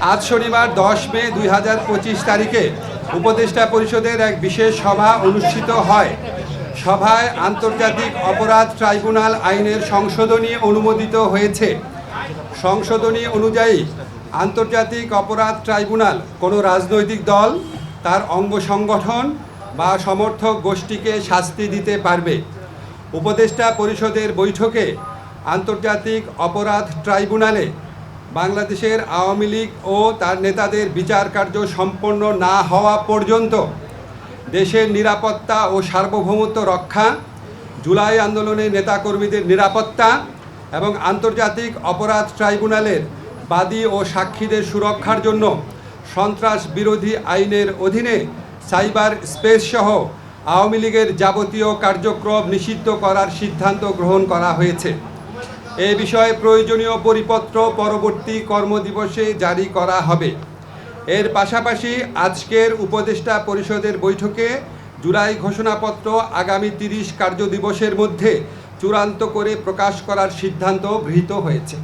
আজ শনিবার 10 মে 2025 তারিখে উপদেষ্টা পরিষদের এক বিশেষ সভা অনুষ্ঠিত হয়। সভায় আন্তর্জাতিক অপরাধ ট্রাইব্যুনাল আইনের সংশোধনী অনুমোদিত হয়েছে। সংশোধনী অনুযায়ী আন্তর্জাতিক অপরাধ ট্রাইব্যুনাল কোনো রাজনৈতিক দল, তার অঙ্গ সংগঠন বা সমর্থক গোষ্ঠীকে শাস্তি দিতে পারবে। উপদেষ্টা পরিষদের বৈঠকে আন্তর্জাতিক অপরাধ ট্রাইব্যুনালে বাংলাদেশের আওয়ামী লীগ ও তার নেতাদের বিচার কার্য সম্পন্ন না হওয়া পর্যন্ত দেশের নিরাপত্তা ও সার্বভৌমত্ব রক্ষা, জুলাই আন্দোলনের নেতাকর্মীদের নিরাপত্তা এবং আন্তর্জাতিক অপরাধ ট্রাইব্যুনালের বাদী ও সাক্ষীদের সুরক্ষার জন্য সন্ত্রাস বিরোধী আইনের অধীনে সাইবার স্পেস সহ আওয়ামী লীগের যাবতীয় কার্যক্রম নিষিদ্ধ করার সিদ্ধান্ত গ্রহণ করা হয়েছে। এ বিষয়ে প্রয়োজনীয় পরিপত্র পরবর্তী কর্মদিবসে জারি করা হবে। এর পাশাপাশি আজকের উপদেষ্টা পরিষদের বৈঠকে জুলাই ঘোষণাপত্র আগামী 30 কার্যদিবসের মধ্যে চূড়ান্ত করে প্রকাশ করার সিদ্ধান্ত গৃহীত হয়েছে।